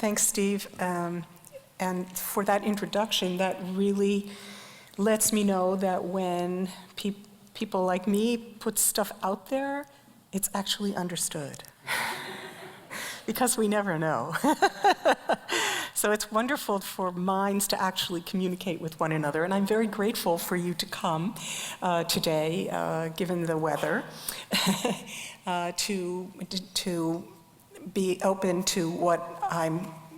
Thanks, Steve. And for that introduction, that really lets me know that when people like me put stuff out there, it's actually understood. Because we never know. So it's wonderful for minds to actually communicate with one another, and I'm very grateful for you to come today, given the weather, to be open to what I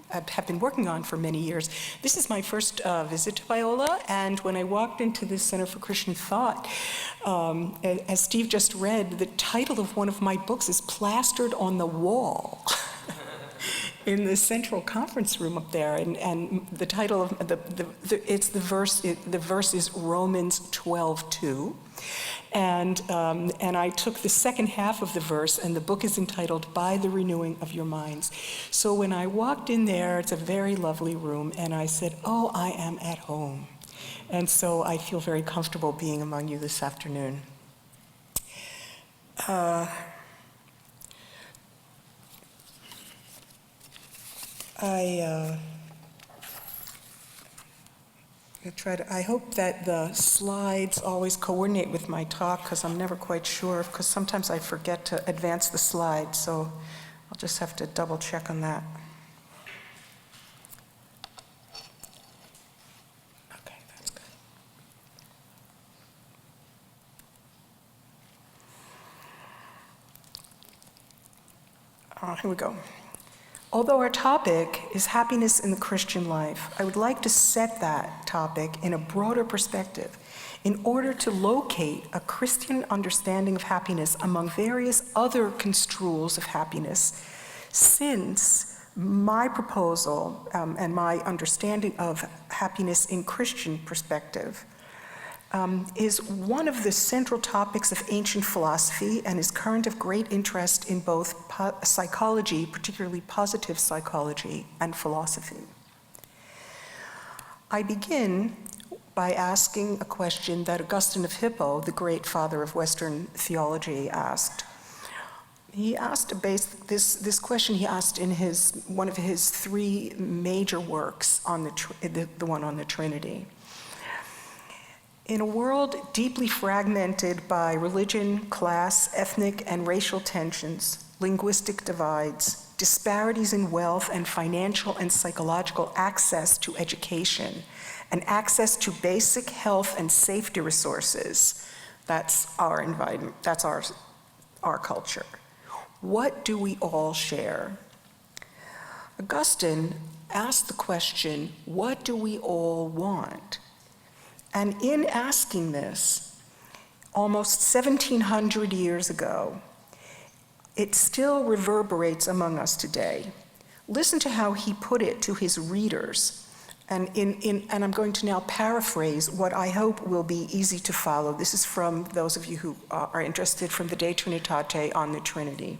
have been working on for many years. This is my first visit to Biola, and when I walked into the Center for Christian Thought, as Steve just read, the title of one of my books is plastered on the wall in the central conference room up there, and the title of the verse is Romans 12:2. And I took the second half of the verse, and the book is entitled By the Renewing of Your Minds. So when I walked in there, it's a very lovely room, and I said, oh, I am at home. And so I feel very comfortable being among you this afternoon. I hope that the slides always coordinate with my talk, because I'm never quite sure, because sometimes I forget to advance the slides, so I'll just have to double check on that. Okay, that's good. Here we go. Although our topic is happiness in the Christian life, I would like to set that topic in a broader perspective in order to locate a Christian understanding of happiness among various other construals of happiness, since my proposal and my understanding of happiness in Christian perspective is one of the central topics of ancient philosophy and is current of great interest in both psychology, particularly positive psychology, and philosophy. I begin by asking a question that Augustine of Hippo, the great father of Western theology, asked. He asked this question he asked in one of his three major works on the one on the Trinity. In a world deeply fragmented by religion, class, ethnic and racial tensions, linguistic divides, disparities in wealth and financial and psychological access to education, and access to basic health and safety resources, that's our environment, that's our culture. What do we all share? Augustine asked the question, what do we all want? And in asking this, almost 1,700 years ago, it still reverberates among us today. Listen to how he put it to his readers. And I'm going to now paraphrase what I hope will be easy to follow. This is from those of you who are interested, from the De Trinitate on the Trinity,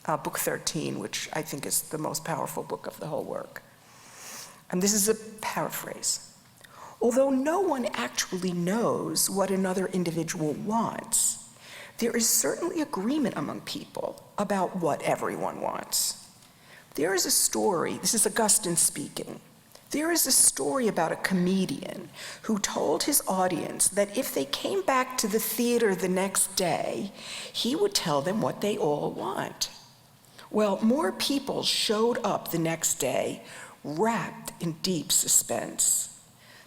book 13, which I think is the most powerful book of the whole work. And this is a paraphrase. Although no one actually knows what another individual wants, there is certainly agreement among people about what everyone wants. There is a story, this is Augustine speaking, there is a story about a comedian who told his audience that if they came back to the theater the next day, he would tell them what they all want. Well, more people showed up the next day, wrapped in deep suspense.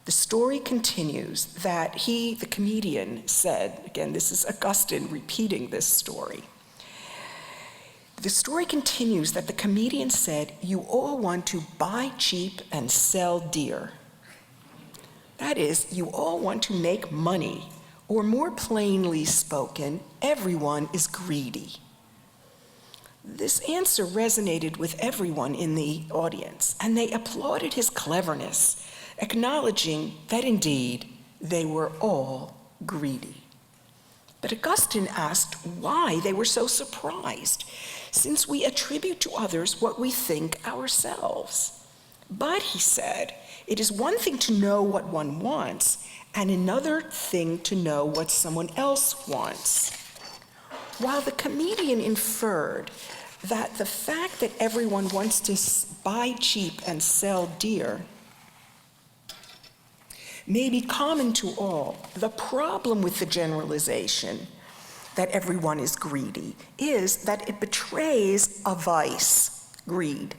The story continues that he, the comedian, said, again, this is Augustine repeating this story. The story continues that the comedian said, you all want to buy cheap and sell dear. That is, you all want to make money, or more plainly spoken, everyone is greedy. This answer resonated with everyone in the audience, and they applauded his cleverness, acknowledging that indeed they were all greedy. But Augustine asked why they were so surprised, since we attribute to others what we think ourselves. But, he said, it is one thing to know what one wants, and another thing to know what someone else wants. While the comedian inferred that the fact that everyone wants to buy cheap and sell dear may be common to all. The problem with the generalization that everyone is greedy is that it betrays a vice, greed.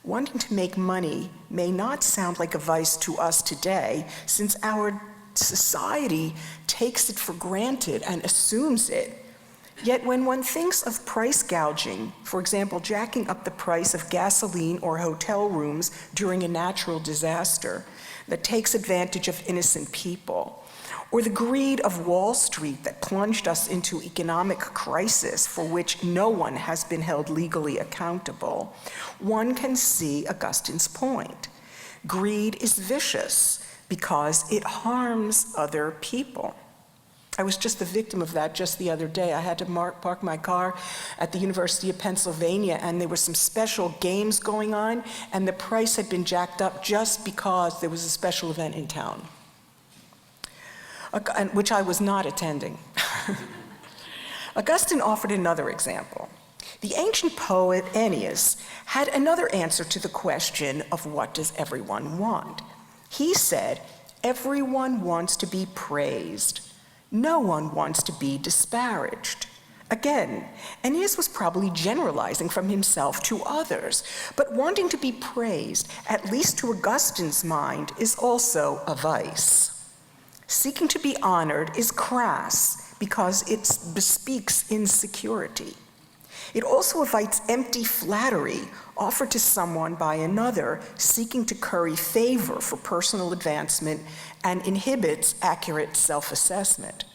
Wanting to make money may not sound like a vice to us today, since our society takes it for granted and assumes it. Yet when one thinks of price gouging, for example, jacking up the price of gasoline or hotel rooms during a natural disaster that takes advantage of innocent people, or the greed of Wall Street that plunged us into economic crisis for which no one has been held legally accountable, one can see Augustine's point. Greed is vicious because it harms other people. I was just the victim of that just the other day. I had to park my car at the University of Pennsylvania, and there were some special games going on, and the price had been jacked up just because there was a special event in town, which I was not attending. Augustine offered another example. The ancient poet Ennius had another answer to the question of what does everyone want. He said, everyone wants to be praised. No one wants to be disparaged. Again, Ennius was probably generalizing from himself to others, but wanting to be praised, at least to Augustine's mind, is also a vice. Seeking to be honored is crass because it bespeaks insecurity. It also invites empty flattery offered to someone by another seeking to curry favor for personal advancement and inhibits accurate self-assessment.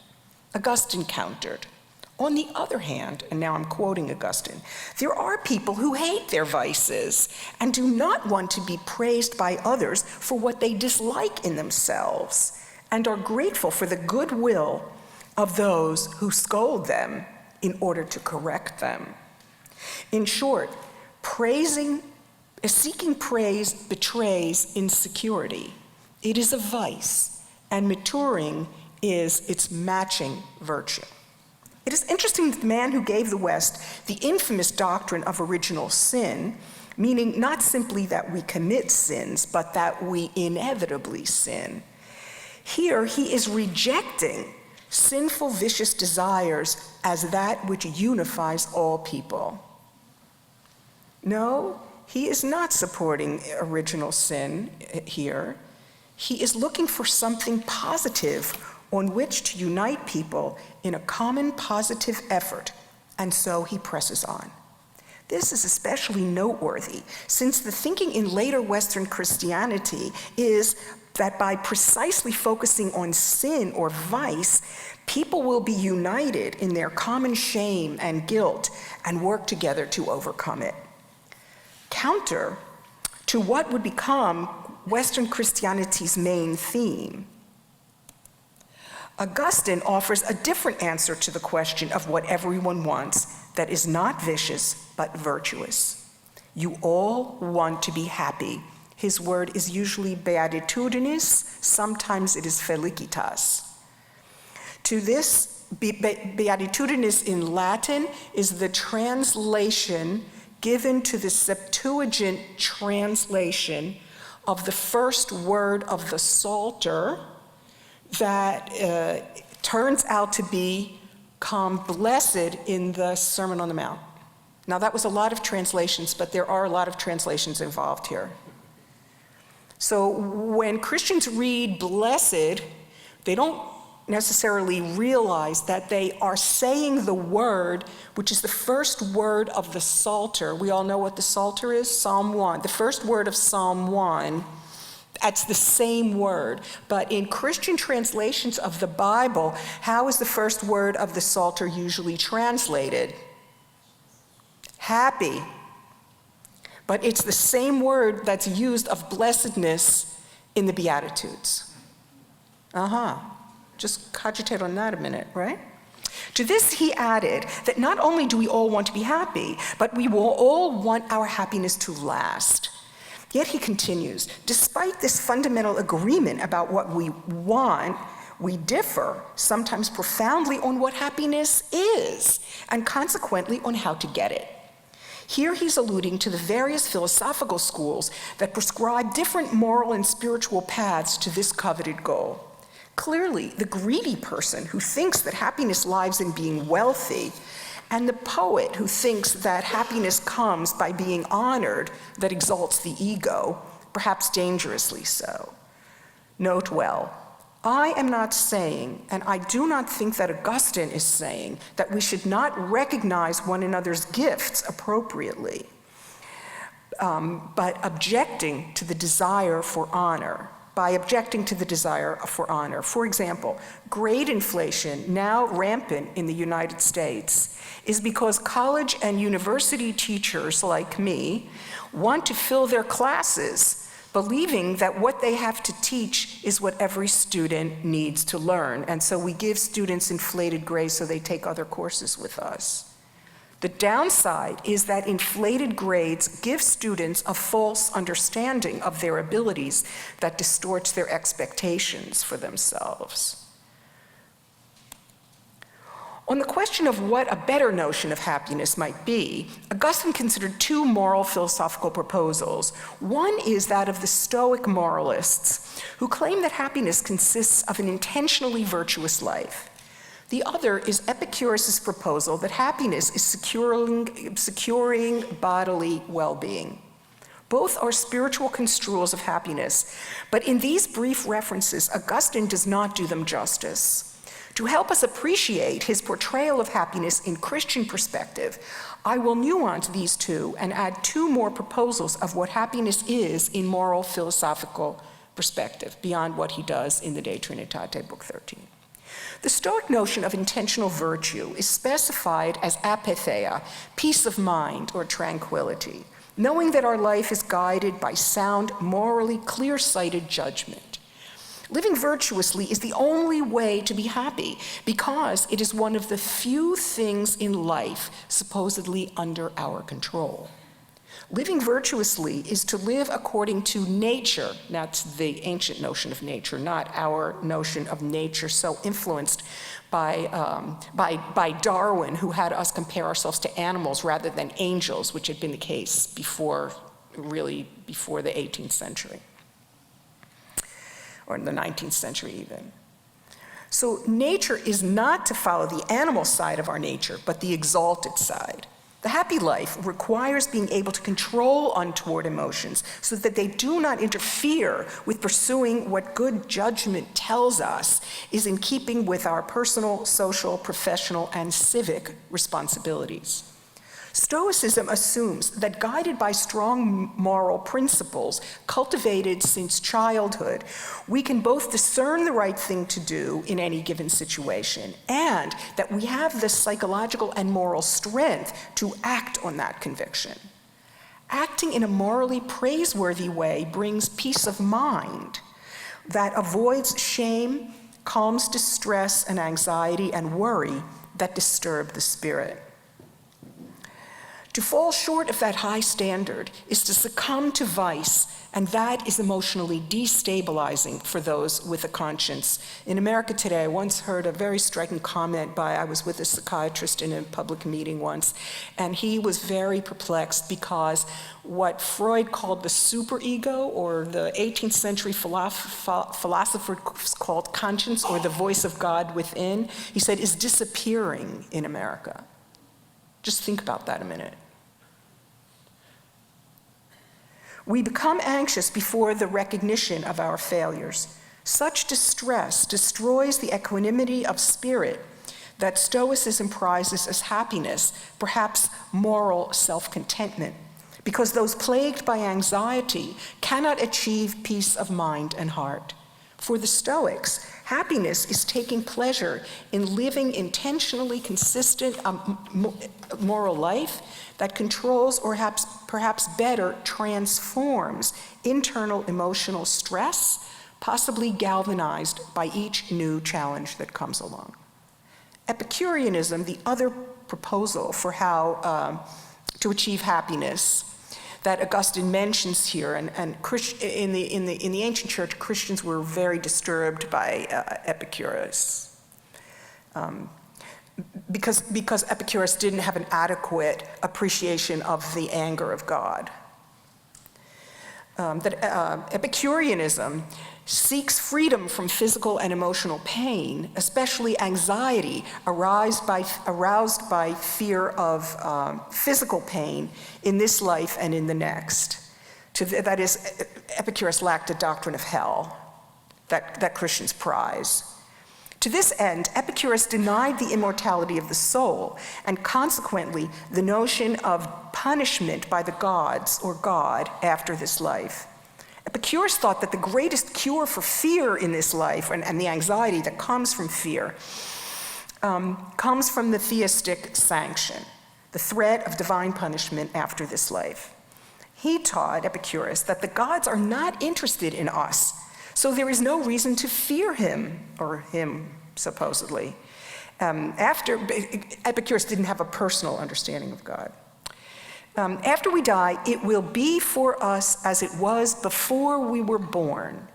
Augustine countered, on the other hand, and now I'm quoting Augustine, there are people who hate their vices and do not want to be praised by others for what they dislike in themselves and are grateful for the goodwill of those who scold them in order to correct them. In short, seeking praise betrays insecurity. It is a vice, and maturing is its matching virtue. It is interesting that the man who gave the West the infamous doctrine of original sin, meaning not simply that we commit sins, but that we inevitably sin. Here he is rejecting sinful, vicious desires as that which unifies all people. No, he is not supporting original sin here. He is looking for something positive on which to unite people in a common positive effort, and so he presses on. This is especially noteworthy since the thinking in later Western Christianity is that by precisely focusing on sin or vice, people will be united in their common shame and guilt and work together to overcome it. Counter to what would become Western Christianity's main theme, Augustine offers a different answer to the question of what everyone wants that is not vicious but virtuous. You all want to be happy. His word is usually beatitudinous, sometimes it is felicitas. To this, beatitudinous in Latin is the translation given to the Septuagint translation of the first word of the Psalter that turns out to become blessed in the Sermon on the Mount. Now that was a lot of translations, but there are a lot of translations involved here. So when Christians read blessed, they don't necessarily realize that they are saying the word, which is the first word of the Psalter. We all know what the Psalter is, Psalm 1. The first word of Psalm 1, that's the same word. But in Christian translations of the Bible, how is the first word of the Psalter usually translated? Happy. But it's the same word that's used of blessedness in the Beatitudes. Just cogitate on that a minute, right? To this he added that not only do we all want to be happy, but we will all want our happiness to last. Yet he continues, despite this fundamental agreement about what we want, we differ, sometimes profoundly, on what happiness is, and consequently on how to get it. Here he's alluding to the various philosophical schools that prescribe different moral and spiritual paths to this coveted goal. Clearly, the greedy person who thinks that happiness lies in being wealthy, and the poet who thinks that happiness comes by being honored that exalts the ego, perhaps dangerously so. Note well, I am not saying, and I do not think that Augustine is saying, that we should not recognize one another's gifts appropriately, but objecting to the desire for honor. By objecting to the desire for honor. For example, grade inflation, now rampant in the United States, is because college and university teachers like me want to fill their classes, believing that what they have to teach is what every student needs to learn. And so we give students inflated grades so they take other courses with us. The downside is that inflated grades give students a false understanding of their abilities that distorts their expectations for themselves. On the question of what a better notion of happiness might be, Augustine considered two moral philosophical proposals. One is that of the Stoic moralists, who claim that happiness consists of an intentionally virtuous life. The other is Epicurus' proposal that happiness is securing bodily well-being. Both are spiritual construals of happiness, but in these brief references, Augustine does not do them justice. To help us appreciate his portrayal of happiness in Christian perspective, I will nuance these two and add two more proposals of what happiness is in moral philosophical perspective, beyond what he does in the De Trinitate, Book 13. The Stoic notion of intentional virtue is specified as apatheia, peace of mind or tranquility, knowing that our life is guided by sound, morally clear-sighted judgment. Living virtuously is the only way to be happy because it is one of the few things in life supposedly under our control. Living virtuously is to live according to nature. That's the ancient notion of nature, not our notion of nature so influenced by Darwin, who had us compare ourselves to animals rather than angels, which had been the case before the 18th century, or in the 19th century even. So nature is not to follow the animal side of our nature, but the exalted side. The happy life requires being able to control untoward emotions so that they do not interfere with pursuing what good judgment tells us is in keeping with our personal, social, professional, and civic responsibilities. Stoicism assumes that guided by strong moral principles cultivated since childhood, we can both discern the right thing to do in any given situation and that we have the psychological and moral strength to act on that conviction. Acting in a morally praiseworthy way brings peace of mind that avoids shame, calms distress and anxiety and worry that disturb the spirit. To fall short of that high standard is to succumb to vice, and that is emotionally destabilizing for those with a conscience. In America Today, I once heard a very striking comment I was with a psychiatrist in a public meeting once, and he was very perplexed because what Freud called the superego, or the 18th century philosophers called conscience, or the voice of God within, he said, is disappearing in America. Just think about that a minute. We become anxious before the recognition of our failures. Such distress destroys the equanimity of spirit that Stoicism prizes as happiness, perhaps moral self-contentment, because those plagued by anxiety cannot achieve peace of mind and heart. For the Stoics, happiness is taking pleasure in living intentionally consistent moral life that controls or perhaps better transforms internal emotional stress, possibly galvanized by each new challenge that comes along. Epicureanism, the other proposal for how to achieve happiness that Augustine mentions here, and in the ancient church, Christians were very disturbed by Epicurus. because Epicurus didn't have an adequate appreciation of the anger of God. Epicureanism seeks freedom from physical and emotional pain, especially anxiety aroused by fear of physical pain in this life and in the next. That is, Epicurus lacked a doctrine of hell that Christians prize. To this end, Epicurus denied the immortality of the soul, and consequently the notion of punishment by the gods or God after this life. Epicurus thought that the greatest cure for fear in this life and the anxiety that comes from fear comes from the theistic sanction, the threat of divine punishment after this life. He taught, Epicurus, that the gods are not interested in us, so there is no reason to fear him, or him, supposedly. Epicurus didn't have a personal understanding of God. After we die, it will be for us as it was before we were born.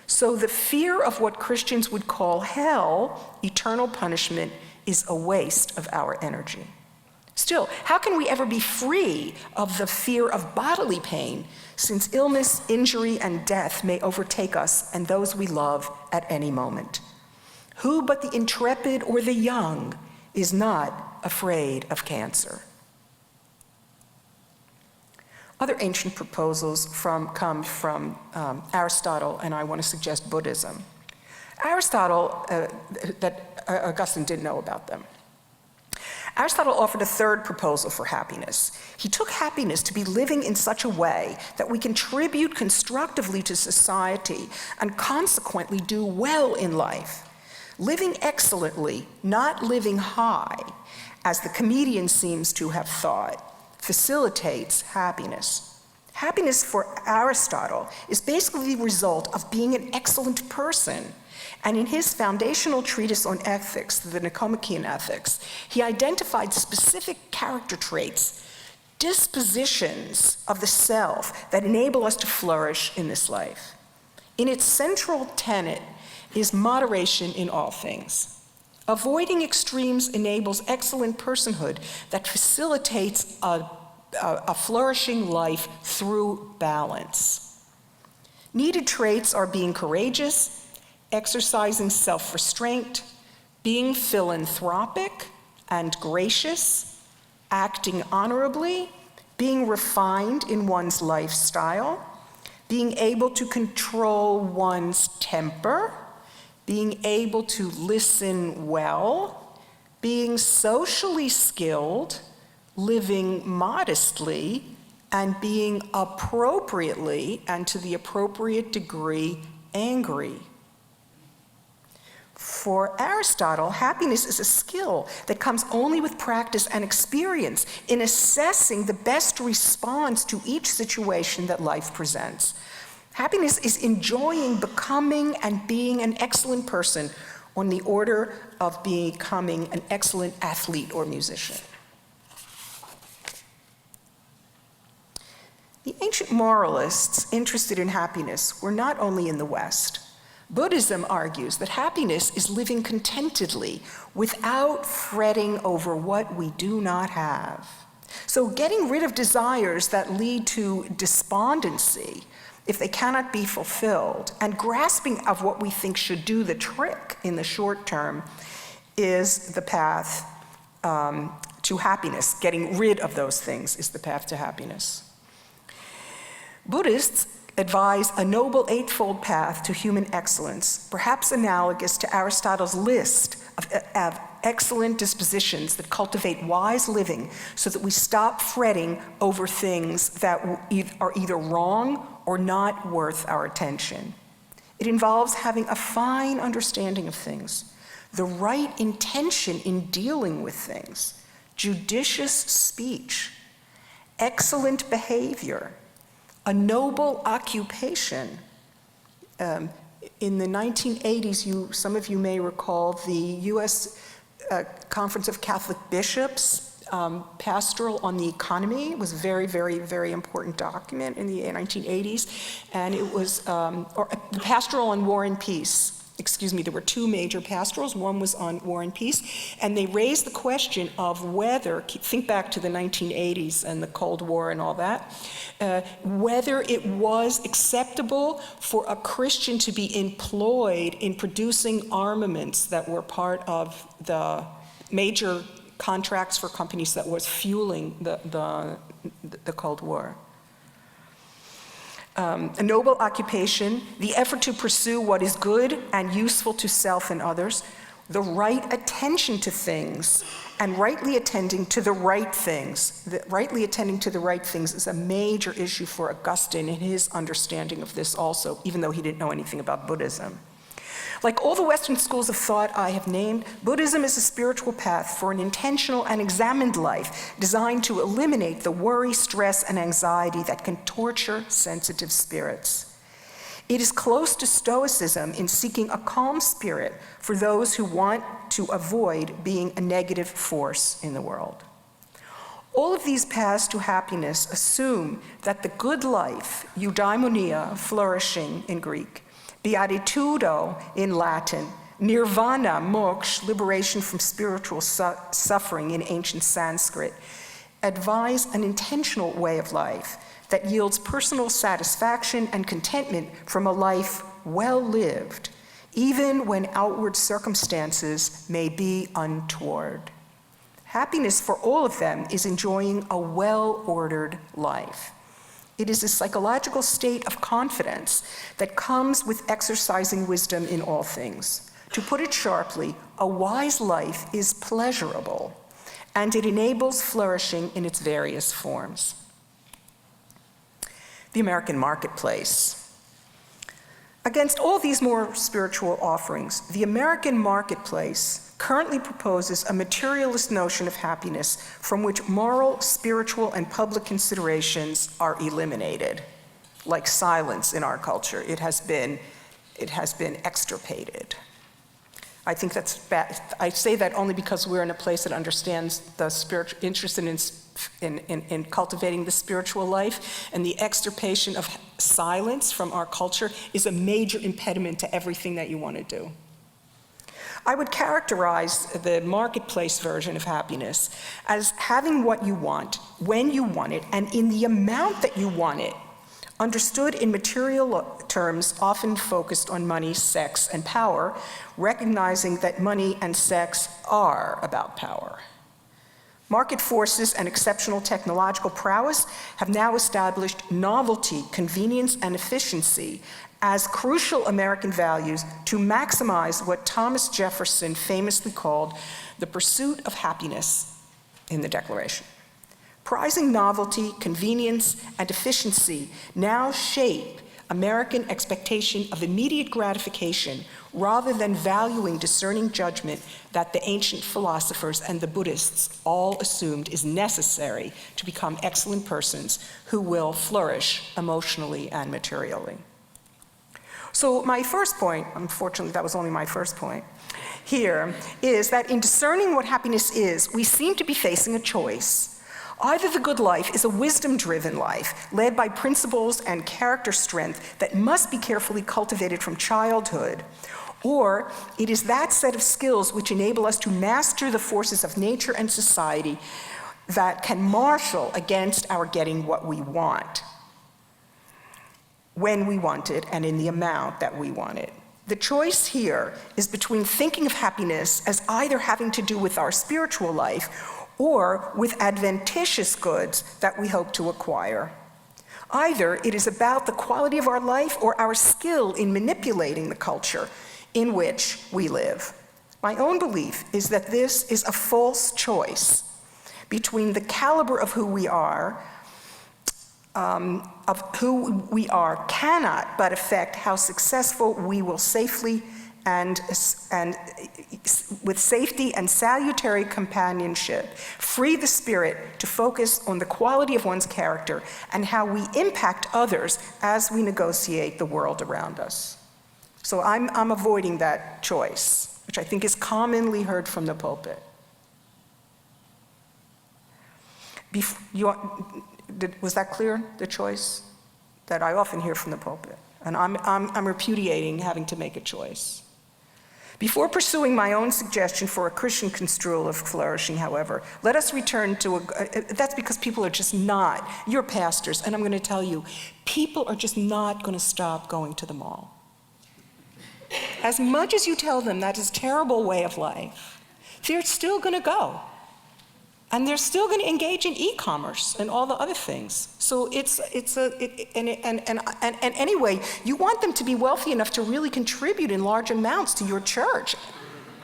So the fear of what Christians would call hell, eternal punishment, is a waste of our energy. Still, how can we ever be free of the fear of bodily pain, since illness, injury, and death may overtake us and those we love at any moment? Who but the intrepid or the young is not afraid of cancer? Other ancient proposals come from Aristotle, and I want to suggest Buddhism. Aristotle, that Augustine didn't know about them. Aristotle offered a third proposal for happiness. He took happiness to be living in such a way that we contribute constructively to society and consequently do well in life. Living excellently, not living high, as the comedian seems to have thought, facilitates happiness. Happiness for Aristotle is basically the result of being an excellent person. And in his foundational treatise on ethics, the Nicomachean Ethics, he identified specific character traits, dispositions of the self that enable us to flourish in this life. In its central tenet is moderation in all things. Avoiding extremes enables excellent personhood that facilitates a flourishing life through balance. Needed traits are being courageous, exercising self-restraint, being philanthropic and gracious, acting honorably, being refined in one's lifestyle, being able to control one's temper, being able to listen well, being socially skilled, living modestly, and being appropriately and to the appropriate degree angry. For Aristotle, happiness is a skill that comes only with practice and experience in assessing the best response to each situation that life presents. Happiness is enjoying becoming and being an excellent person on the order of becoming an excellent athlete or musician. The ancient moralists interested in happiness were not only in the West. Buddhism argues that happiness is living contentedly without fretting over what we do not have. So getting rid of desires that lead to despondency if they cannot be fulfilled, and grasping of what we think should do the trick in the short term is the path to happiness. Getting rid of those things is the path to happiness. Buddhists advise a noble eightfold path to human excellence, perhaps analogous to Aristotle's list of excellent dispositions that cultivate wise living so that we stop fretting over things that are either wrong or not worth our attention. It involves having a fine understanding of things, the right intention in dealing with things, judicious speech, excellent behavior, a noble occupation. In the 1980s, some of you may recall the U.S. Conference of Catholic Bishops Pastoral on the Economy. It was a very, very, very important document in the 1980s, and it was the Pastoral on War and Peace. there were two major pastorals. One was on war and peace, and they raised the question of whether, think back to the 1980s and the Cold War and all that, whether it was acceptable for a Christian to be employed in producing armaments that were part of the major contracts for companies that was fueling the Cold War. A noble occupation, the effort to pursue what is good and useful to self and others, the right attention to things, and rightly attending to the right things. Rightly attending to the right things is a major issue for Augustine in his understanding of this also, even though he didn't know anything about Buddhism. Like all the Western schools of thought I have named, Buddhism is a spiritual path for an intentional and examined life designed to eliminate the worry, stress, and anxiety that can torture sensitive spirits. It is close to Stoicism in seeking a calm spirit for those who want to avoid being a negative force in the world. All of these paths to happiness assume that the good life, eudaimonia, flourishing in Greek, beatitudo in Latin, nirvana, moksha, liberation from spiritual suffering in ancient Sanskrit, advise an intentional way of life that yields personal satisfaction and contentment from a life well lived, even when outward circumstances may be untoward. Happiness for all of them is enjoying a well-ordered life. It is a psychological state of confidence that comes with exercising wisdom in all things. To put it sharply, a wise life is pleasurable, and it enables flourishing in its various forms. The American marketplace. Against all these more spiritual offerings, the American marketplace currently proposes a materialist notion of happiness from which moral, spiritual, and public considerations are eliminated. Like silence in our culture, it has been extirpated. I think that's bad. I say that only because we're in a place that understands the spiritual interest in cultivating the spiritual life, and the extirpation of silence from our culture is a major impediment to everything that you want to do. I would characterize the marketplace version of happiness as having what you want, when you want it, and in the amount that you want it, understood in material terms often focused on money, sex, and power, recognizing that money and sex are about power. Market forces and exceptional technological prowess have now established novelty, convenience, and efficiency as crucial American values to maximize what Thomas Jefferson famously called the pursuit of happiness in the Declaration. Prizing novelty, convenience, and efficiency now shape American expectation of immediate gratification rather than valuing discerning judgment that the ancient philosophers and the Buddhists all assumed is necessary to become excellent persons who will flourish emotionally and materially. So my first point, unfortunately that was only my first point, here is that in discerning what happiness is, we seem to be facing a choice. Either the good life is a wisdom-driven life, led by principles and character strength that must be carefully cultivated from childhood, or it is that set of skills which enable us to master the forces of nature and society that can marshal against our getting what we want, when we want it, and in the amount that we want it. The choice here is between thinking of happiness as either having to do with our spiritual life or with adventitious goods that we hope to acquire. Either it is about the quality of our life or our skill in manipulating the culture in which we live. My own belief is that this is a false choice between the caliber of who we are cannot but affect how successful we will safely and with safety and salutary companionship, free the spirit to focus on the quality of one's character and how we impact others as we negotiate the world around us. So I'm avoiding that choice, which I think is commonly heard from the pulpit. Was that clear, the choice? That I often hear from the pulpit. And I'm repudiating having to make a choice. Before pursuing my own suggestion for a Christian construal of flourishing, however, let us return to that's because people are just not, you're pastors, and I'm going to tell you, people are just not going to stop going to the mall. As much as you tell them that is a terrible way of life, they're still going to go. And they're still going to engage in e-commerce and all the other things. So anyway, you want them to be wealthy enough to really contribute in large amounts to your church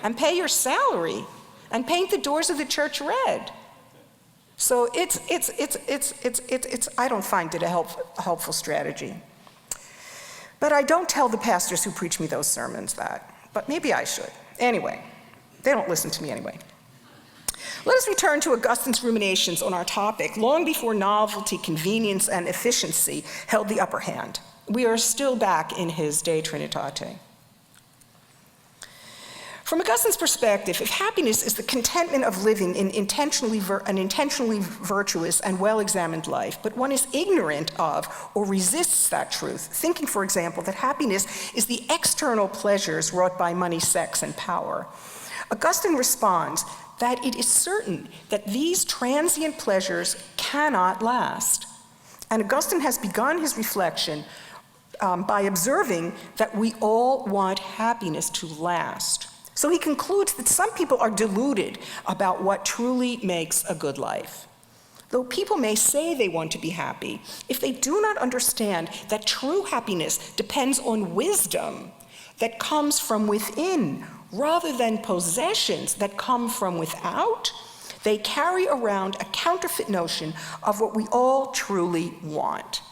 and pay your salary and paint the doors of the church red. So I don't find it a helpful strategy. But I don't tell the pastors who preach me those sermons that, but maybe I should. Anyway, they don't listen to me anyway. Let us return to Augustine's ruminations on our topic long before novelty, convenience, and efficiency held the upper hand. We are still back in his De Trinitate. From Augustine's perspective, if happiness is the contentment of living in an intentionally virtuous and well-examined life, but one is ignorant of or resists that truth, thinking, for example, that happiness is the external pleasures wrought by money, sex, and power, Augustine responds that it is certain that these transient pleasures cannot last. And Augustine has begun his reflection by observing that we all want happiness to last. So he concludes that some people are deluded about what truly makes a good life. Though people may say they want to be happy, if they do not understand that true happiness depends on wisdom that comes from within, rather than possessions that come from without, they carry around a counterfeit notion of what we all truly want.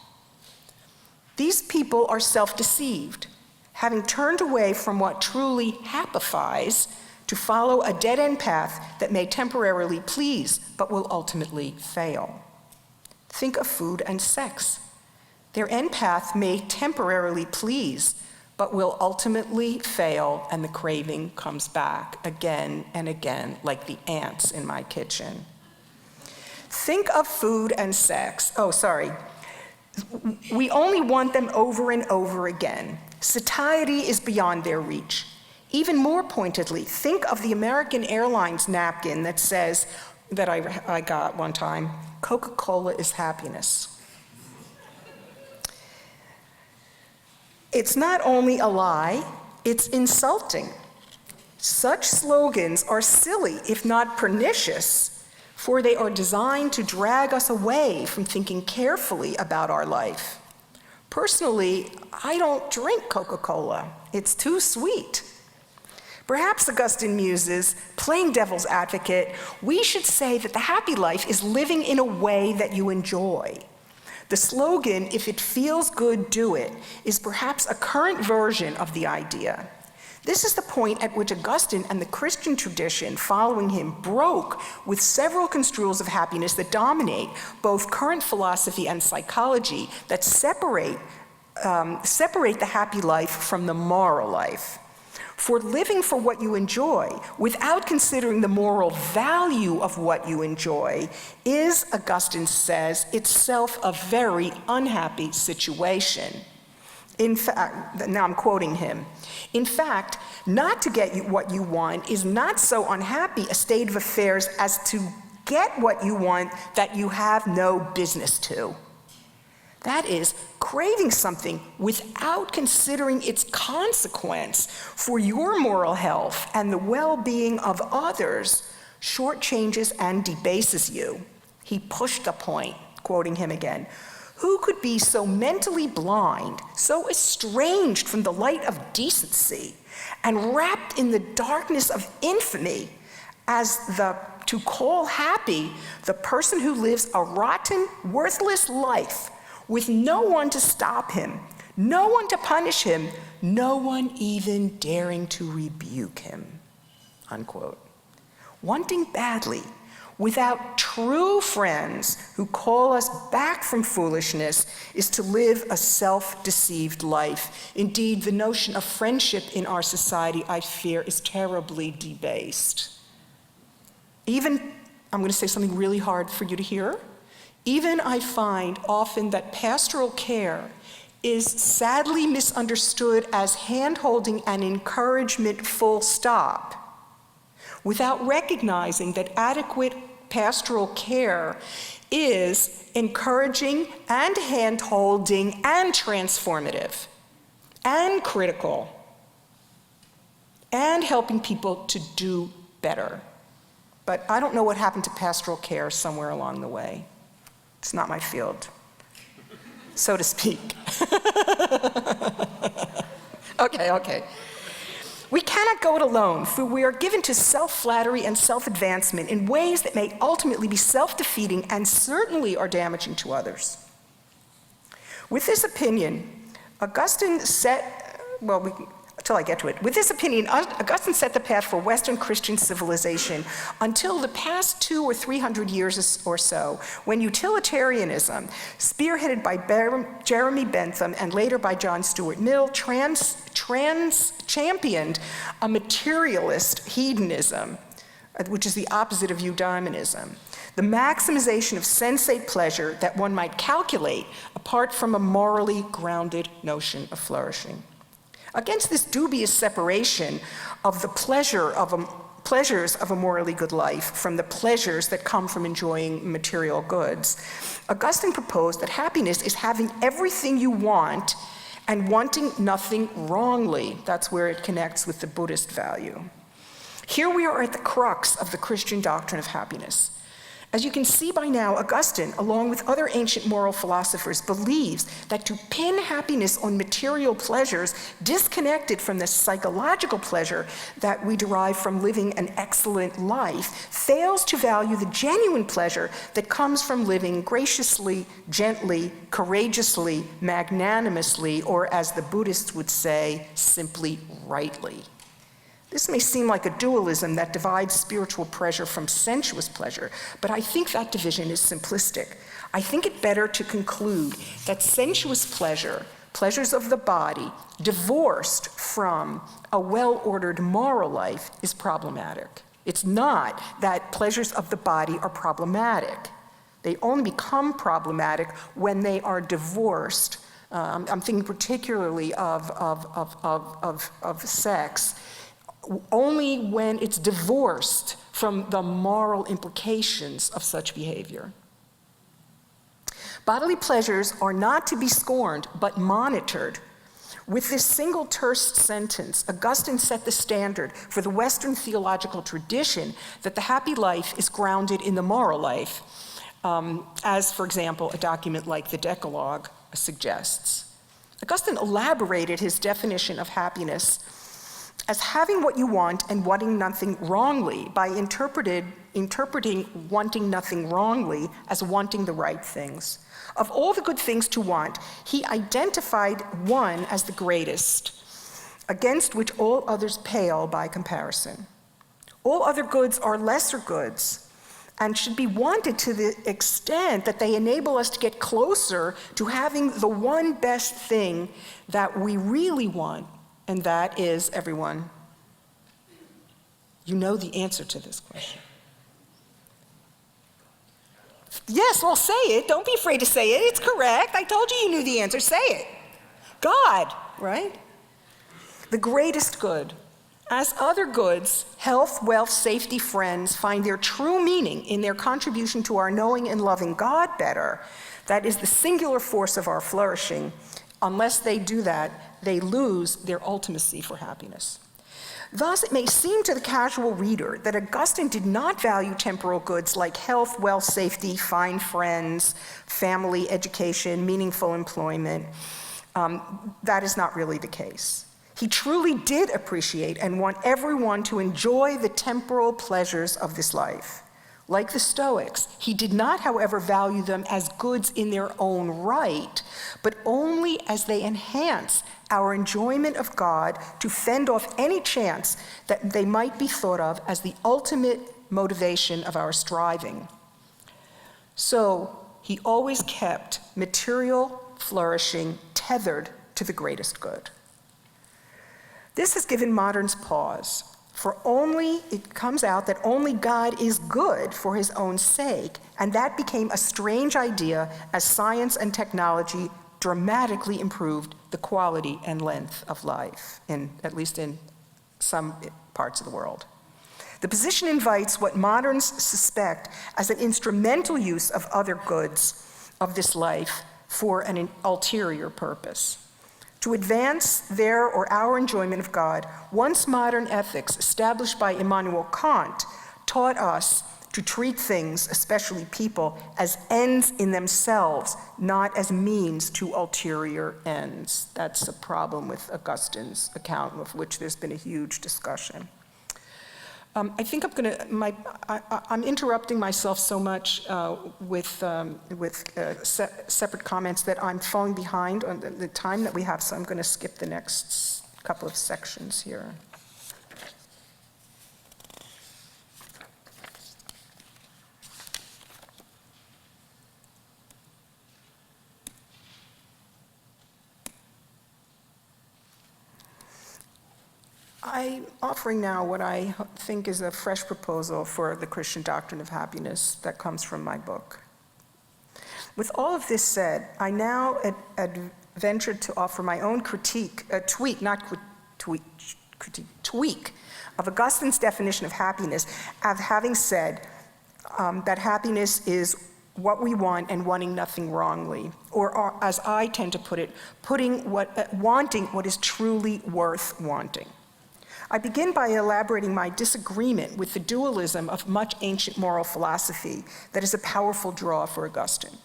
These people are self-deceived, having turned away from what truly happifies to follow a dead-end path that may temporarily please but will ultimately fail. Think of food and sex. Their end path may temporarily please but will ultimately fail, and the craving comes back again and again, like the ants in my kitchen. Think of food and sex. We only want them over and over again. Satiety is beyond their reach. Even more pointedly, think of the American Airlines napkin that says, that I got one time, Coca-Cola is happiness. It's not only a lie, it's insulting. Such slogans are silly, if not pernicious, for they are designed to drag us away from thinking carefully about our life. Personally, I don't drink Coca-Cola. It's too sweet. Perhaps Augustine muses, playing devil's advocate, we should say that the happy life is living in a way that you enjoy. The slogan, if it feels good, do it, is perhaps a current version of the idea. This is the point at which Augustine and the Christian tradition following him broke with several construals of happiness that dominate both current philosophy and psychology that separate the happy life from the moral life. For living for what you enjoy, without considering the moral value of what you enjoy, is, Augustine says, itself a very unhappy situation. In fact, now I'm quoting him, in fact, not to get what you want is not so unhappy a state of affairs as to get what you want that you have no business to. That is, craving something without considering its consequence for your moral health and the well-being of others shortchanges and debases you. He pushed the point, quoting him again. Who could be so mentally blind, so estranged from the light of decency, and wrapped in the darkness of infamy as to call happy the person who lives a rotten, worthless life with no one to stop him, no one to punish him, no one even daring to rebuke him, unquote. Wanting badly, without true friends who call us back from foolishness, is to live a self-deceived life. Indeed, the notion of friendship in our society, I fear, is terribly debased. Even, I'm going to say something really hard for you to hear, even I find often that pastoral care is sadly misunderstood as hand-holding and encouragement full stop, without recognizing that adequate pastoral care is encouraging and hand-holding and transformative and critical and helping people to do better. But I don't know what happened to pastoral care somewhere along the way. It's not my field, so to speak. Okay. We cannot go it alone, for we are given to self-flattery and self-advancement in ways that may ultimately be self-defeating and certainly are damaging to others. With this opinion, Augustine set the path for Western Christian civilization until the past 200 or 300 years or so, when utilitarianism, spearheaded by Jeremy Bentham and later by John Stuart Mill, championed a materialist hedonism, which is the opposite of eudaimonism, the maximization of sensate pleasure that one might calculate apart from a morally grounded notion of flourishing. Against this dubious separation of the pleasures of a morally good life from the pleasures that come from enjoying material goods, Augustine proposed that happiness is having everything you want and wanting nothing wrongly. That's where it connects with the Buddhist value. Here we are at the crux of the Christian doctrine of happiness. As you can see by now, Augustine, along with other ancient moral philosophers, believes that to pin happiness on material pleasures disconnected from the psychological pleasure that we derive from living an excellent life fails to value the genuine pleasure that comes from living graciously, gently, courageously, magnanimously, or as the Buddhists would say, simply rightly. This may seem like a dualism that divides spiritual pleasure from sensuous pleasure, but I think that division is simplistic. I think it better to conclude that sensuous pleasure, pleasures of the body, divorced from a well-ordered moral life, is problematic. It's not that pleasures of the body are problematic. They only become problematic when they are divorced. I'm thinking particularly of sex. Only when it's divorced from the moral implications of such behavior. Bodily pleasures are not to be scorned, but monitored. With this single terse sentence, Augustine set the standard for the Western theological tradition that the happy life is grounded in the moral life, as, for example, a document like the Decalogue suggests. Augustine elaborated his definition of happiness as having what you want and wanting nothing wrongly by interpreting wanting nothing wrongly as wanting the right things. Of all the good things to want, he identified one as the greatest, against which all others pale by comparison. All other goods are lesser goods and should be wanted to the extent that they enable us to get closer to having the one best thing that we really want. And that is, everyone, you know the answer to this question. Yes, well, say it. Don't be afraid to say it. It's correct. I told you knew the answer. Say it. God, right? The greatest good. As other goods, health, wealth, safety, friends, find their true meaning in their contribution to our knowing and loving God better. That is the singular force of our flourishing. Unless they do that, they lose their ultimacy for happiness. Thus, it may seem to the casual reader that Augustine did not value temporal goods like health, wealth, safety, fine friends, family, education, meaningful employment. That is not really the case. He truly did appreciate and want everyone to enjoy the temporal pleasures of this life. Like the Stoics, he did not, however, value them as goods in their own right, but only as they enhance our enjoyment of God to fend off any chance that they might be thought of as the ultimate motivation of our striving. So he always kept material flourishing tethered to the greatest good. This has given moderns pause. For it comes out that only God is good for his own sake, and that became a strange idea as science and technology dramatically improved the quality and length of life, at least in some parts of the world. The position invites what moderns suspect as an instrumental use of other goods of this life for an ulterior purpose. To advance their or our enjoyment of God, once modern ethics established by Immanuel Kant taught us to treat things, especially people, as ends in themselves, not as means to ulterior ends. That's a problem with Augustine's account, of which there's been a huge discussion. I think I'm interrupting myself so much with separate comments that I'm falling behind on the time that we have, so I'm going to skip the next couple of sections here. I'm offering now what I think is a fresh proposal for the Christian doctrine of happiness that comes from my book. With all of this said, I now venture to offer my own tweak of Augustine's definition of happiness, of having said that happiness is what we want and wanting nothing wrongly, or as I tend to put it, wanting what is truly worth wanting. I begin by elaborating my disagreement with the dualism of much ancient moral philosophy that is a powerful draw for Augustine.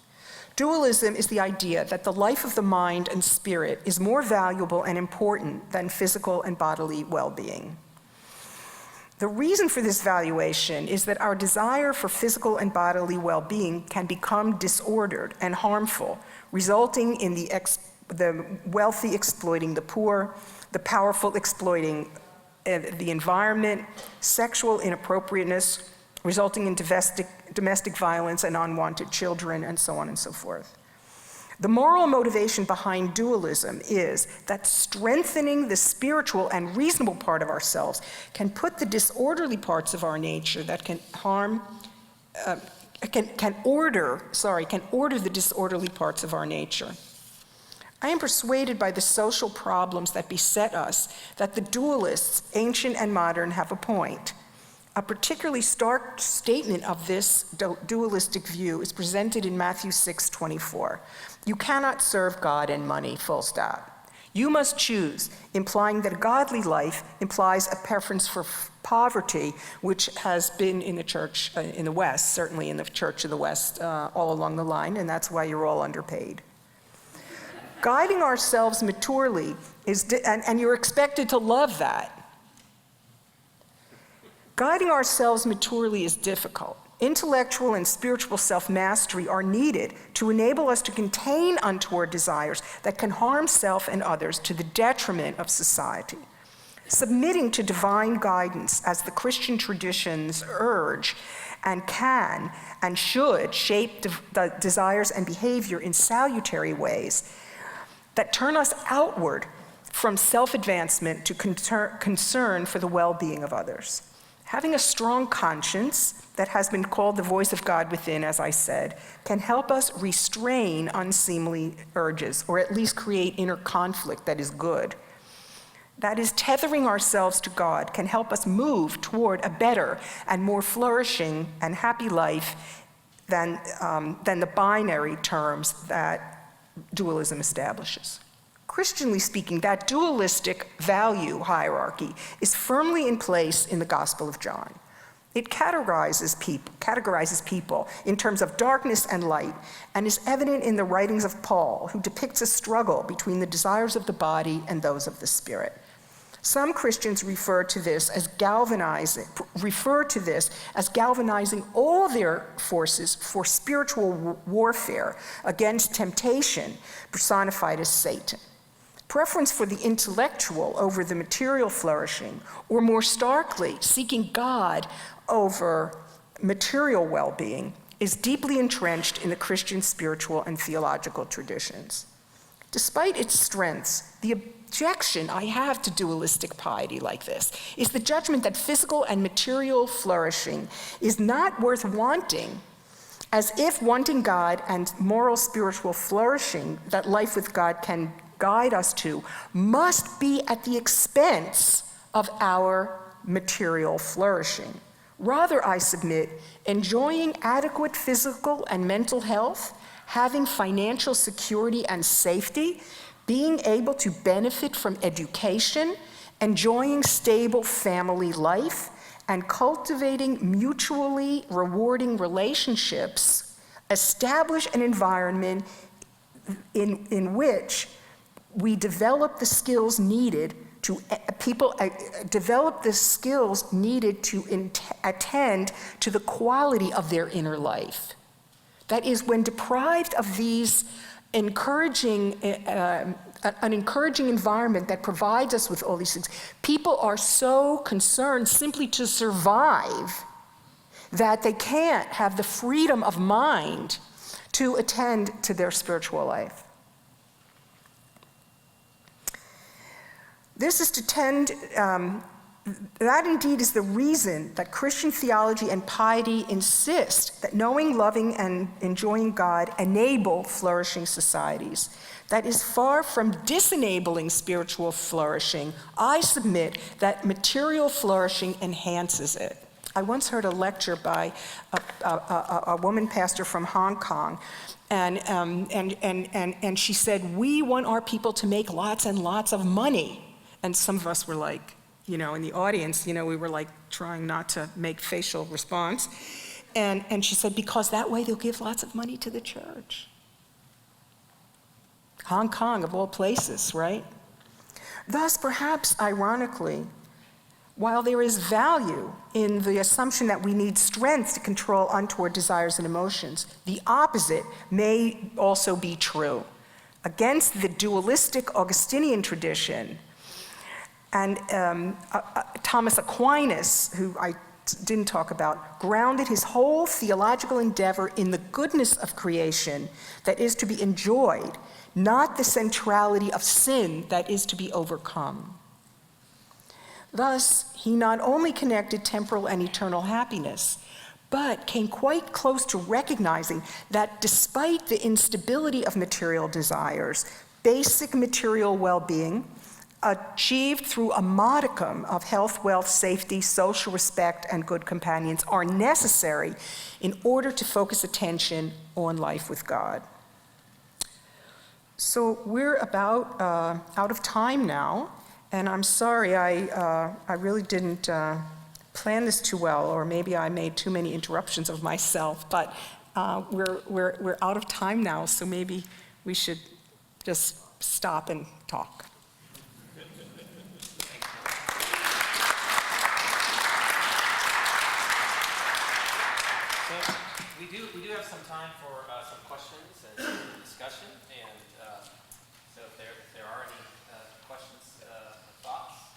Dualism is the idea that the life of the mind and spirit is more valuable and important than physical and bodily well-being. The reason for this valuation is that our desire for physical and bodily well-being can become disordered and harmful, resulting in the wealthy exploiting the poor, the powerful exploiting the environment, sexual inappropriateness, resulting in domestic violence and unwanted children, and so on and so forth. The moral motivation behind dualism is that strengthening the spiritual and reasonable part of ourselves can put the disorderly parts of our nature that can order the disorderly parts of our nature. I am persuaded by the social problems that beset us that the dualists, ancient and modern, have a point. A particularly stark statement of this dualistic view is presented in Matthew 6:24. You cannot serve God and money, full stop. You must choose, implying that a godly life implies a preference for poverty, which has been in the church in the West, certainly in the Church of the West all along the line, and that's why you're all underpaid. Guiding ourselves maturely and you're expected to love that. Guiding ourselves maturely is difficult. Intellectual and spiritual self-mastery are needed to enable us to contain untoward desires that can harm self and others to the detriment of society. Submitting to divine guidance, as the Christian traditions urge, and can and should shape the desires and behavior in salutary ways that turn us outward from self-advancement to concern for the well-being of others. Having a strong conscience that has been called the voice of God within, as I said, can help us restrain unseemly urges, or at least create inner conflict that is good. That is, tethering ourselves to God can help us move toward a better and more flourishing and happy life than the binary terms that dualism establishes. Christianly speaking, that dualistic value hierarchy is firmly in place in the Gospel of John. It categorizes people in terms of darkness and light, and is evident in the writings of Paul, who depicts a struggle between the desires of the body and those of the spirit. Some Christians refer to this as galvanizing all their forces for spiritual warfare against temptation, personified as Satan. Preference for the intellectual over the material flourishing, or more starkly, seeking God over material well-being, is deeply entrenched in the Christian spiritual and theological traditions. Despite its strengths, the objection I have to dualistic piety like this is the judgment that physical and material flourishing is not worth wanting As if wanting God and moral spiritual flourishing that life with God can guide us to must be at the expense of our material flourishing. Rather, I submit, enjoying adequate physical and mental health, having financial security and safety, being able to benefit from education, enjoying stable family life, and cultivating mutually rewarding relationships, establish an environment in which we develop the skills needed to attend to the quality of their inner life. That is, when deprived of these an encouraging environment that provides us with all these things, people are so concerned simply to survive that they can't have the freedom of mind to attend to their spiritual life. This is to tend, that indeed is the reason that Christian theology and piety insist that knowing, loving, and enjoying God enable flourishing societies. That is far from disenabling spiritual flourishing. I submit that material flourishing enhances it. I once heard a lecture by a woman pastor from Hong Kong, and she said, "We want our people to make lots and lots of money." And some of us were like, in the audience, we were like trying not to make facial response. And she said, because that way they'll give lots of money to the church. Hong Kong, of all places, right? Thus, perhaps ironically, while there is value in the assumption that we need strength to control untoward desires and emotions, the opposite may also be true. Against the dualistic Augustinian tradition, and Thomas Aquinas, who I didn't talk about, grounded his whole theological endeavor in the goodness of creation that is to be enjoyed, not the centrality of sin that is to be overcome. Thus, he not only connected temporal and eternal happiness, but came quite close to recognizing that despite the instability of material desires, basic material well-being, achieved through a modicum of health, wealth, safety, social respect, and good companions, are necessary in order to focus attention on life with God. So we're about out of time now, and I'm sorry, I really didn't plan this too well, or maybe I made too many interruptions of myself, but we're out of time now, so maybe we should just stop and talk. We do have some time for some questions and some discussion, and so if there are any questions or thoughts.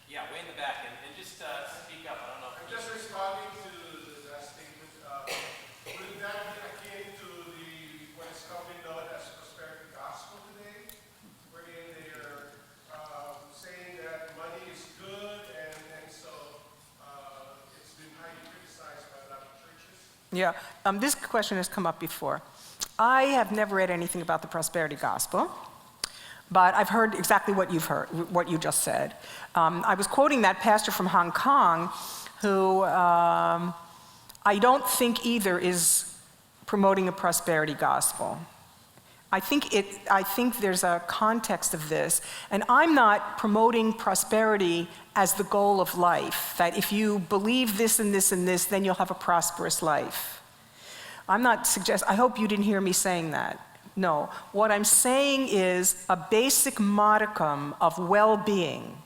Yeah, way in the back, and just speak up. I don't know. I'm just responding to that statement. Would that be akin to what is commonly known as prosperity gospel today, wherein they're saying that money is good, and so it's been highly criticized by a lot of churches? Yeah, this question has come up before. I have never read anything about the prosperity gospel, but I've heard exactly what you've heard, what you just said. I was quoting that pastor from Hong Kong, who I don't think either is promoting a prosperity gospel. I think there's a context of this, and I'm not promoting prosperity as the goal of life, that if you believe this and this and this, then you'll have a prosperous life. I hope you didn't hear me saying that. No, what I'm saying is a basic modicum of well-being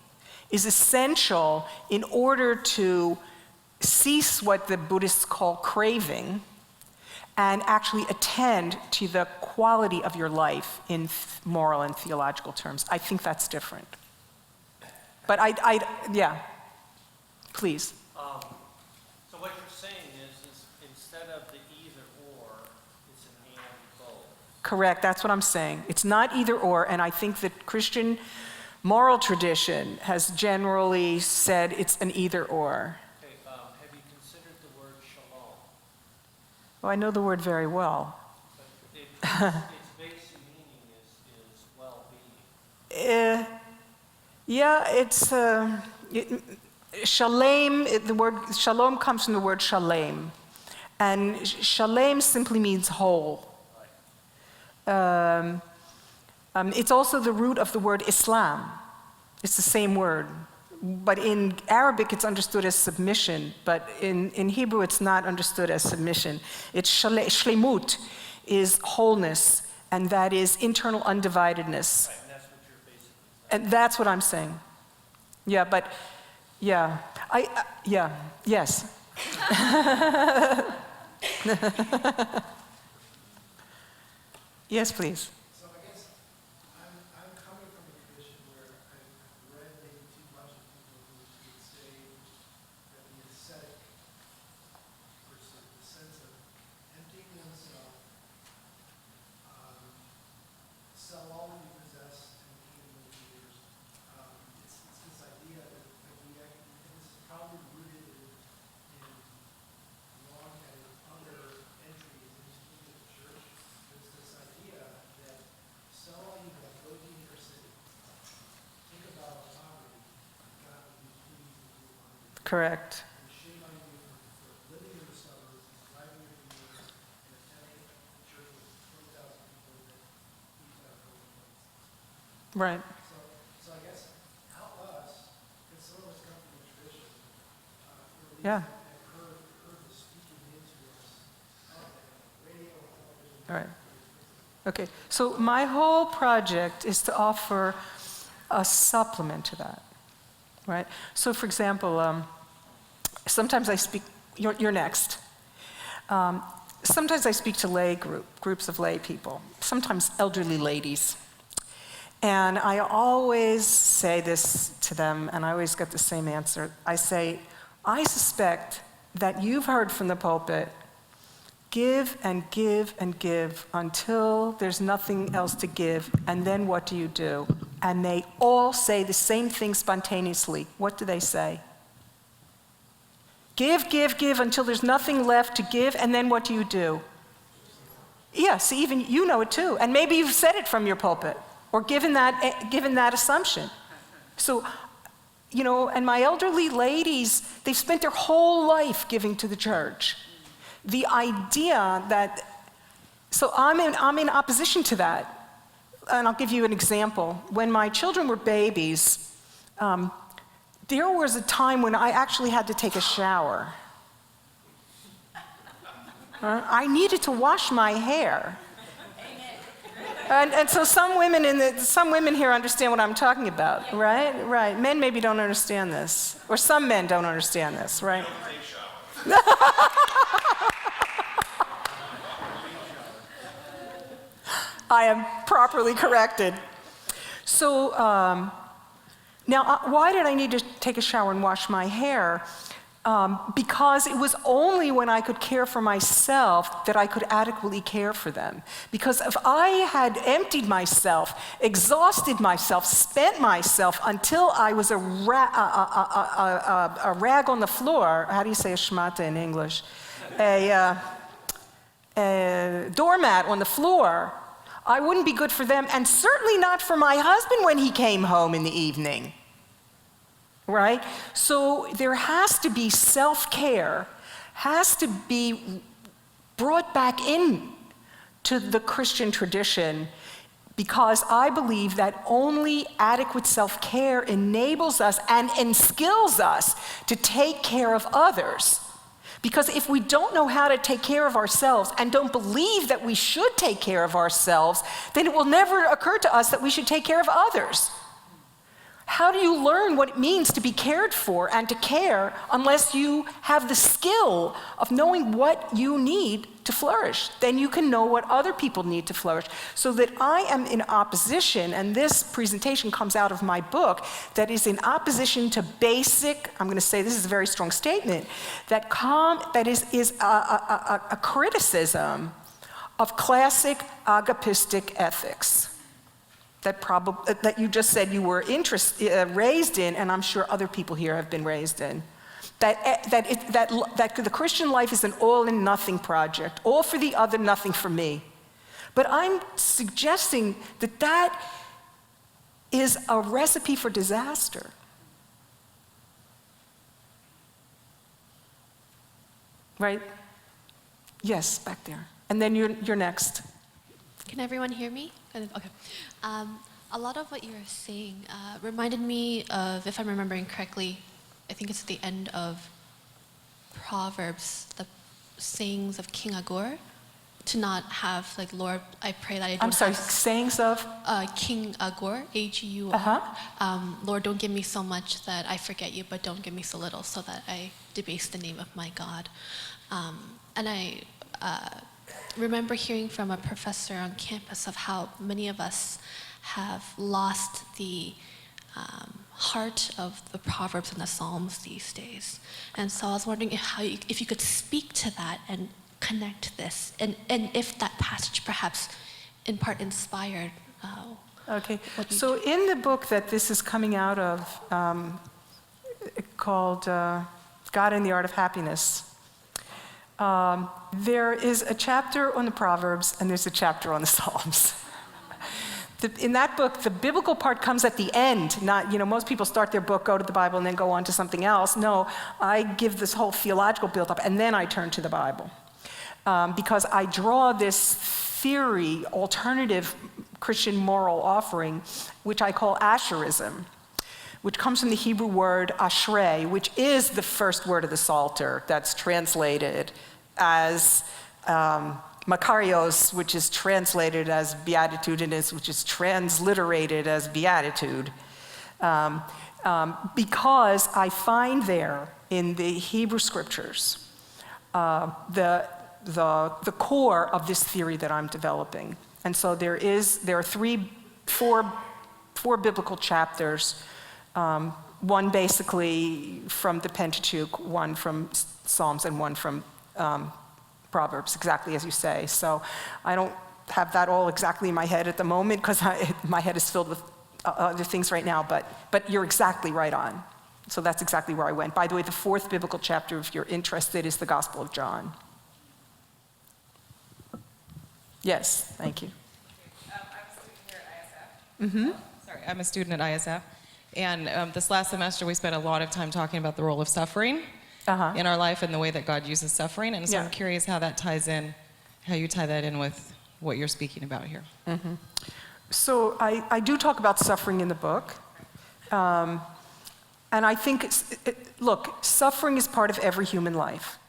is essential in order to cease what the Buddhists call craving and actually attend to the quality of your life in moral and theological terms. I think that's different. But yeah, please. So what you're saying is instead of the either or, it's an and both. Correct, that's what I'm saying. It's not either or, and I think that Christian moral tradition has generally said it's an either or. Okay, have you considered the word shalom? Well, I know the word very well. Its basic meaning is well-being. Yeah, it's shalom. The word shalom comes from the word shalem, and shalem simply means whole. It's also the root of the word Islam. It's the same word, but in Arabic it's understood as submission, but in Hebrew it's not understood as submission. It's shlemut is wholeness, and that is internal undividedness. Right, and that's what you're basically saying. And that's what I'm saying. Yeah, but, yeah. Yes. Yes, please. So I guess I'm coming from a tradition where I've read maybe too much of people who would say that the ascetic person, the sense of emptying oneself, sell all that you possess and gain those years. It's this idea that and this is probably rooted in long and other entries into the church. There's this idea that sell all you have, go to your city. Think about poverty. God will be pleased with you on it. Correct. And shame on you for living in the suburbs, driving your vehicles, and attending a church with 20,000 people that each have a place. Right. So I guess help us, because some of us come from a tradition, or at least Yeah. have heard the speaking into us of that, radio, television. All right. Okay, so my whole project is to offer a supplement to that, right? So for example, sometimes I speak, you're next. Sometimes I speak to groups of lay people, sometimes elderly ladies. And I always say this to them, and I always get the same answer. I say, I suspect that you've heard from the pulpit, give and give and give until there's nothing else to give, and then what do you do? And they all say the same thing spontaneously. What do they say? Give, give, give until there's nothing left to give, and then what do you do? Yeah, see, even you know it too, and maybe you've said it from your pulpit, or given that assumption. So, you know, and my elderly ladies, they've spent their whole life giving to the church. The idea that, so I'm in opposition to that. And I'll give you an example. When my children were babies, there was a time when I actually had to take a shower. I needed to wash my hair. And so some women here understand what I'm talking about, right? Right. Men maybe don't understand this, or some men don't understand this, right? I am properly corrected. So now, why did I need to take a shower and wash my hair? Because it was only when I could care for myself that I could adequately care for them. Because if I had emptied myself, exhausted myself, spent myself until I was a rag on the floor, how do you say a schmata in English? A doormat on the floor, I wouldn't be good for them, and certainly not for my husband when he came home in the evening. Right? So there has to be self-care, has to be brought back in to the Christian tradition, because I believe that only adequate self-care enables us and skills us to take care of others. Because if we don't know how to take care of ourselves and don't believe that we should take care of ourselves, then it will never occur to us that we should take care of others. How do you learn what it means to be cared for and to care unless you have the skill of knowing what you need to flourish? Then you can know what other people need to flourish. So that I am in opposition, and this presentation comes out of my book, that is in opposition to basic, I'm going to say this is a very strong statement, that is a criticism of classic agapistic ethics. That you just said you were raised in, and I'm sure other people here have been raised in. that the Christian life is an all and nothing project, all for the other, nothing for me. But I'm suggesting that that is a recipe for disaster. Right? Yes, back there. And then you're next. Can everyone hear me? Okay. A lot of what you were saying reminded me of, if I'm remembering correctly, I think it's at the end of Proverbs, the sayings of King Agur, to not have, like, Lord, I pray that I don't I'm sorry, have... sayings of? King Agur, Agur. Lord, don't give me so much that I forget you, but don't give me so little so that I debase the name of my God. And I remember hearing from a professor on campus of how many of us have lost the heart of the Proverbs and the Psalms these days. And so I was wondering if you could speak to that and connect this, and if that passage perhaps in part inspired. Okay, so in the book that this is coming out of, called God and the Art of Happiness, there is a chapter on the Proverbs and there's a chapter on the Psalms. In that book, the biblical part comes at the end. Not, most people start their book, go to the Bible, and then go on to something else. No, I give this whole theological build-up, and then I turn to the Bible. Because I draw this theory, alternative Christian moral offering, which I call asherism, which comes from the Hebrew word ashrei, which is the first word of the Psalter that's translated as makarios, which is translated as beatitudinous, which is transliterated as beatitude. Because I find there in the Hebrew scriptures the core of this theory that I'm developing. And so there are four biblical chapters, one basically from the Pentateuch, one from Psalms, and one from Proverbs, exactly as you say. So I don't have that all exactly in my head at the moment because my head is filled with other things right now, but you're exactly right on. So that's exactly where I went. By the way, the fourth biblical chapter, if you're interested, is the Gospel of John. Yes, thank you. I'm a student here at ISF. Sorry, I'm a student at ISF. And this last semester, we spent a lot of time talking about the role of suffering in our life and the way that God uses suffering. And so I'm curious how that ties in, how you tie that in with what you're speaking about here. So I do talk about suffering in the book. And I think, look, suffering is part of every human life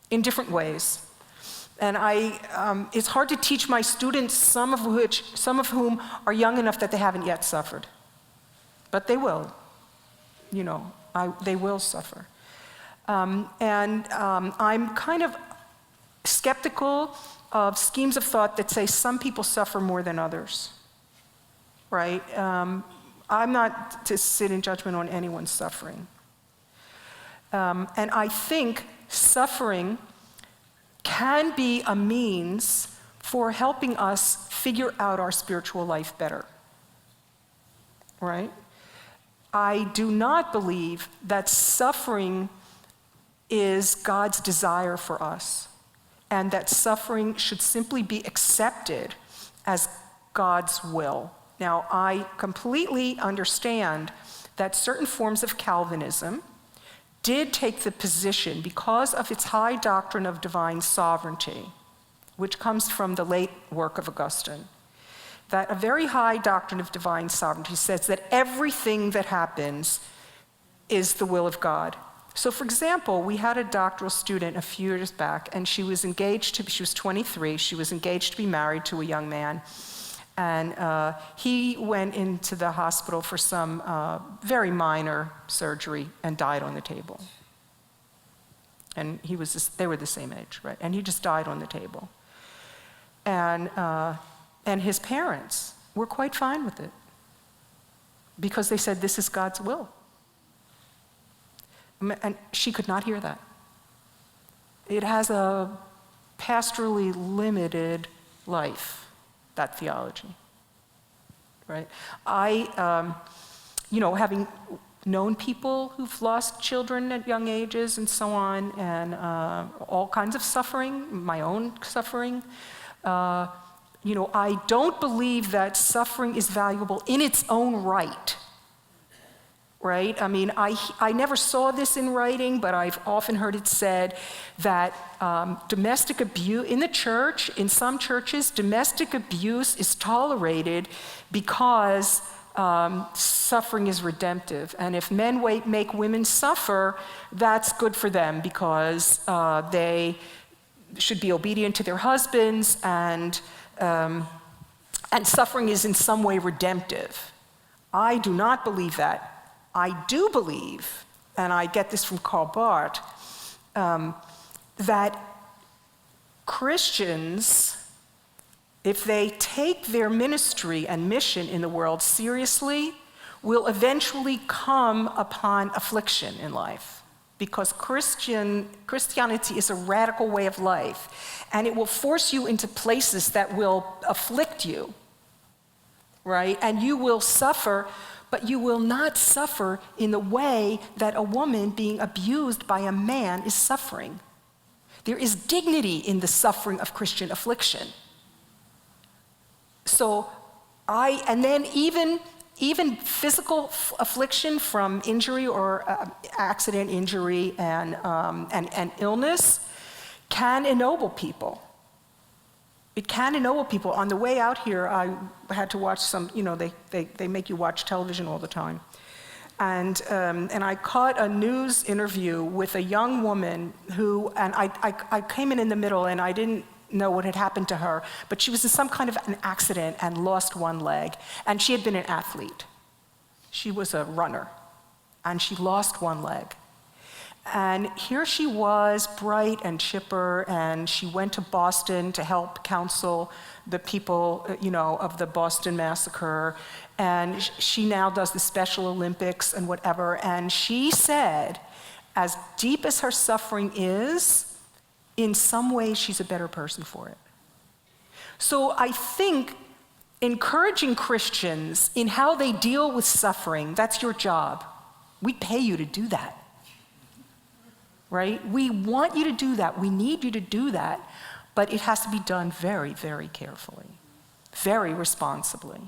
in different ways. And it's hard to teach my students, some of whom are young enough that they haven't yet suffered. But they will, they will suffer. I'm kind of skeptical of schemes of thought that say some people suffer more than others, right? I'm not to sit in judgment on anyone's suffering. And I think suffering can be a means for helping us figure out our spiritual life better, right? I do not believe that suffering is God's desire for us, and that suffering should simply be accepted as God's will. Now, I completely understand that certain forms of Calvinism did take the position, because of its high doctrine of divine sovereignty, which comes from the late work of Augustine, that a very high doctrine of divine sovereignty says that everything that happens is the will of God. So, for example, we had a doctoral student a few years back, and she was 23, she was engaged to be married to a young man, and he went into the hospital for some very minor surgery and died on the table. And they were the same age, right? And he just died on the table. And his parents were quite fine with it, because they said, this is God's will. And she could not hear that. It has a pastorally limited life, that theology, right? Having known people who've lost children at young ages and so on, and all kinds of suffering, my own suffering. I don't believe that suffering is valuable in its own right. Right? I mean, I never saw this in writing, but I've often heard it said that domestic abuse, in the church, in some churches, domestic abuse is tolerated because suffering is redemptive. And if men make women suffer, that's good for them because they should be obedient to their husbands, and suffering is in some way redemptive. I do not believe that. I do believe, and I get this from Karl Barth, that Christians, if they take their ministry and mission in the world seriously, will eventually come upon affliction in life. Because Christianity is a radical way of life, and it will force you into places that will afflict you, right? And you will suffer, but you will not suffer in the way that a woman being abused by a man is suffering. There is dignity in the suffering of Christian affliction. So and then even physical affliction from injury or accident, injury, and illness can ennoble people. It can ennoble people. On the way out here, I had to watch some, they make you watch television all the time. And I caught a news interview with a young woman who, and I came in the middle and I didn't know what had happened to her, but she was in some kind of an accident and lost one leg. And she had been an athlete. She was a runner, and she lost one leg. And here she was, bright and chipper, and she went to Boston to help counsel the people, of the Boston massacre. And she now does the Special Olympics and whatever. And she said, as deep as her suffering is, in some ways she's a better person for it. So I think encouraging Christians in how they deal with suffering, that's your job. We pay you to do that. Right? We want you to do that. We need you to do that. But it has to be done very, very carefully, very responsibly.